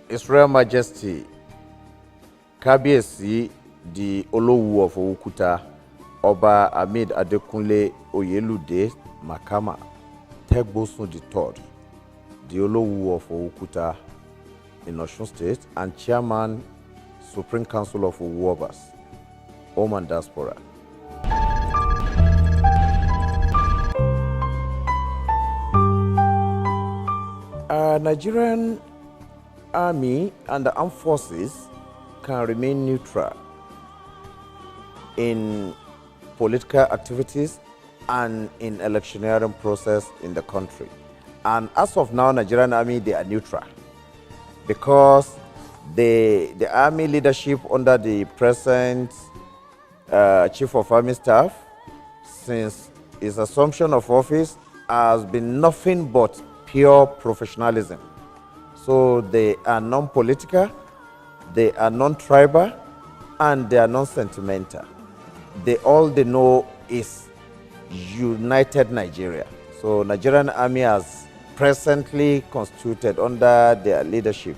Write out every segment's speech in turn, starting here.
His Royal Majesty Kábíyèsí the Olówu of Òwúkúta, Ọba Hamid Adékúnlé Oyèlúdé Makama Tegbosun III, the Olówu of Òwúkúta in Osun State and Chairman, Supreme Council of Owu Obas, Home and Diaspora. Nigerian Army and the armed forces can remain neutral in political activities and in electioneering process in the country. And as of now, Nigerian Army, they are neutral because the Army leadership under the present Chief of Army Staff, since his assumption of office, has been nothing but pure professionalism. So they are non-political, they are non-tribal, and they are non-sentimental. All they know is united Nigeria. So Nigerian Army has presently constituted under the leadership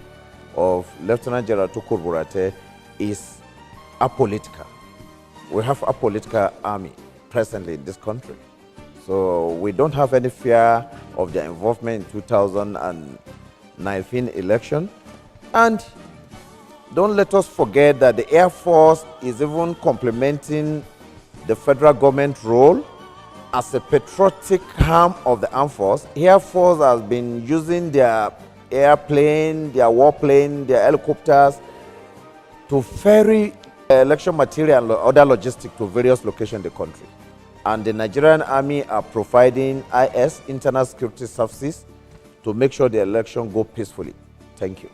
of Lieutenant General Tukur Buratai is apolitical. We have a political army presently in this country. So we don't have any fear of their involvement in 2019 election. And don't let us forget that the Air Force is even complementing the federal government role as a patriotic arm of the armed force. Air Force has been using their airplane, their warplane, their helicopters to ferry election material and other logistics to various locations in the country. And the Nigerian Army are providing IS, internal security services, to make sure the election go peacefully. Thank you.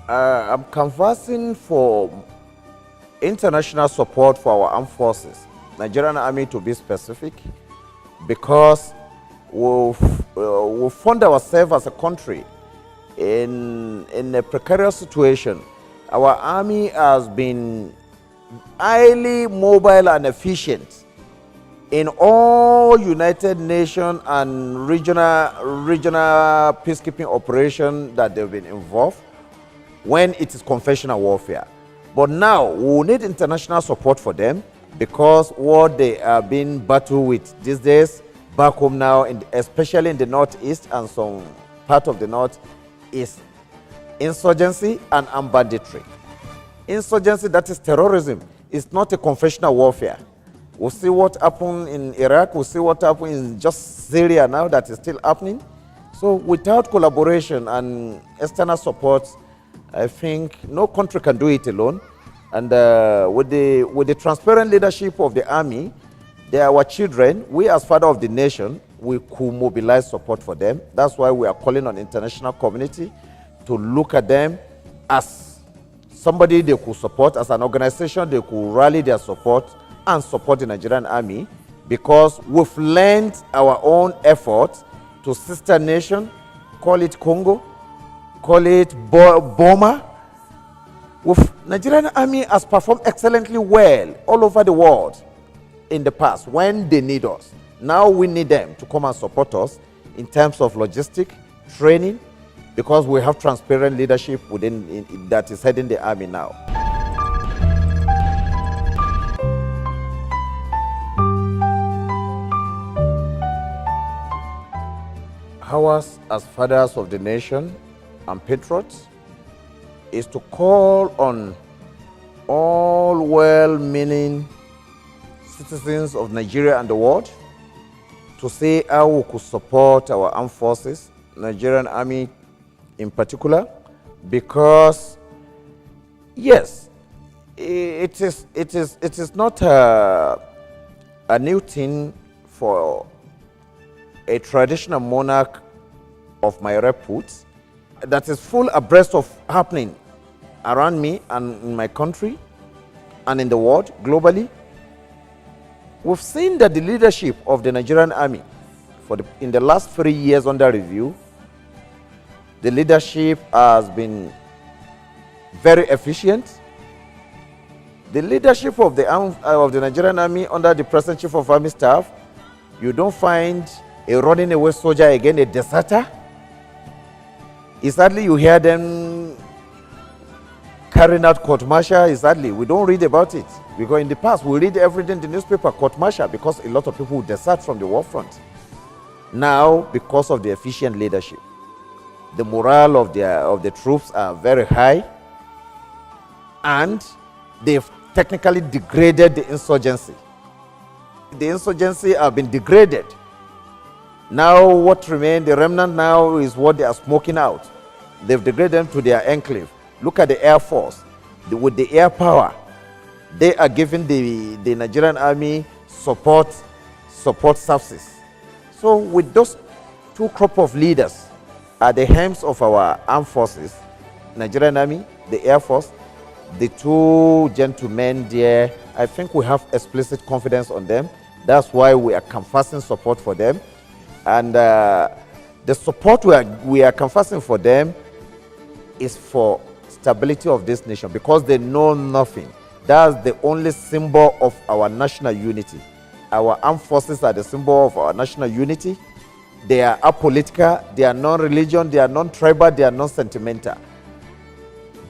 I'm canvassing for international support for our armed forces, Nigerian Army to be specific, because we found ourselves as a country in a precarious situation. Our army has been highly mobile and efficient in all United Nations and regional peacekeeping operations that they've been involved when it is conventional warfare. But now we need international support for them because what they are being battled with these days back home now, especially in the northeast and some part of the north, is insurgency and armed banditry. Insurgency, that is terrorism, is not a conventional warfare. We'll see what happened in Iraq, we'll see what happened in just Syria now that is still happening. So without collaboration and external support, I think no country can do it alone. And with the transparent leadership of the army, they are our children. We as father of the nation, we could mobilize support for them. That's why we are calling on the international community to look at them as somebody they could support, as an organization they could rally their support and support the Nigerian Army, because we've lent our own effort to sister nation, call it Congo, call it Burma. Nigerian Army has performed excellently well all over the world in the past when they need us. Now we need them to come and support us in terms of logistic training, because we have transparent leadership within that is heading the army now. Ours as fathers of the nation and patriots is to call on all well-meaning citizens of Nigeria and the world to see how we could support our armed forces, Nigerian Army in particular, because yes, it is not a new thing for a traditional monarch of my repute that is full abreast of happening around me and in my country and in the world globally. We've seen that the leadership of the Nigerian Army in the last 3 years under review, the leadership has been very efficient. The leadership of the Nigerian Army under the present Chief of Army Staff, you don't find a running away soldier again, a deserter. It's hardly you hear them carrying out court-martial. It's hardly. We don't read about it. Because in the past, we read everything in the newspaper, court-martial, because a lot of people desert from the war front. Now, because of the efficient leadership, the morale of the troops are very high, and they've technically degraded the insurgency. The insurgency have been degraded. Now what remains, the remnant now, is what they are smoking out. They've degraded them to their enclave. Look at the Air Force. With the air power, they are giving the Nigerian Army support services. So with those two crop of leaders at the helms of our armed forces, Nigerian Army, the Air Force, the two gentlemen there, I think we have explicit confidence on them. That's why we are canvassing support for them. And the support we are canvassing for them is for stability of this nation, because they know nothing. That's the only symbol of our national unity. Our armed forces are the symbol of our national unity. They are apolitical, they are non-religion, they are non-tribal, they are non-sentimental.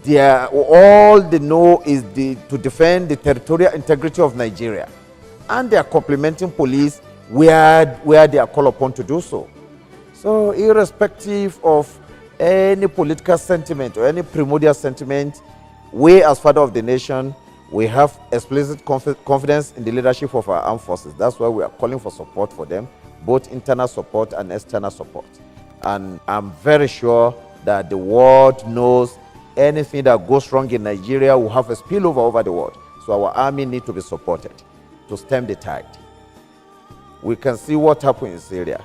All they know is to defend the territorial integrity of Nigeria. And they are complementing police where they are called upon to do so. So irrespective of any political sentiment or any primordial sentiment, we as father of the nation, we have explicit confidence in the leadership of our armed forces. That's why we are calling for support for them, both internal support and external support. And I'm very sure that the world knows anything that goes wrong in Nigeria will have a spillover over the world. So our army needs to be supported to stem the tide. We can see what happened in Syria.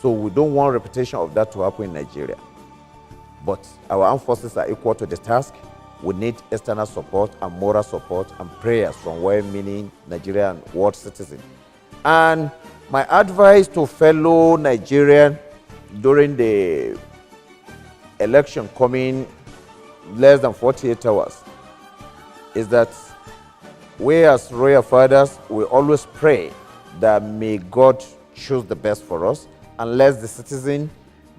So we don't want repetition of that to happen in Nigeria. But our armed forces are equal to the task. We need external support and moral support and prayers from well-meaning Nigerian world citizens. And my advice to fellow Nigerians during the election coming less than 48 hours is that we as royal fathers, we always pray that may God choose the best for us, and let the citizen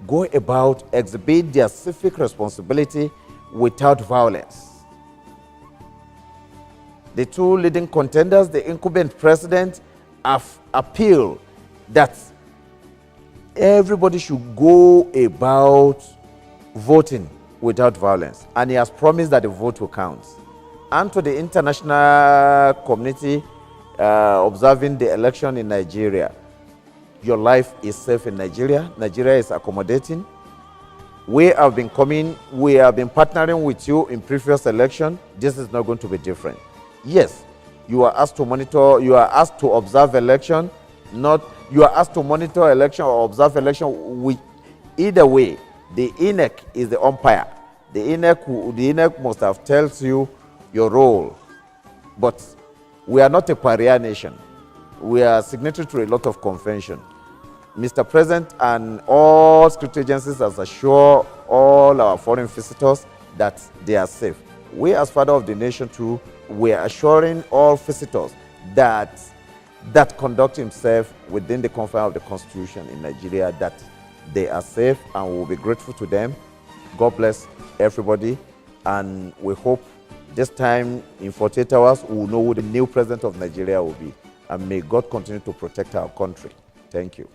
go about exhibit their civic responsibility without violence. The two leading contenders, the incumbent president, have appealed that everybody should go about voting without violence, and he has promised that the vote will count. And to the international community observing the election in Nigeria, your life is safe in Nigeria. Nigeria is accommodating. We have been partnering with you in previous election. This is not going to be different. Yes, you are asked to monitor, you are asked to observe election, you are asked to monitor election or observe election. Either way, the INEC is the umpire. The INEC must have tells you your role. But we are not a pariah nation. We are signatory to a lot of convention. Mr. President and all security agencies has assured all our foreign visitors that they are safe. We as father of the nation too, we are assuring all visitors that conduct himself within the confines of the Constitution in Nigeria, that they are safe, and we will be grateful to them. God bless everybody, and we hope this time in 48 hours we will know who the new president of Nigeria will be. And may God continue to protect our country. Thank you.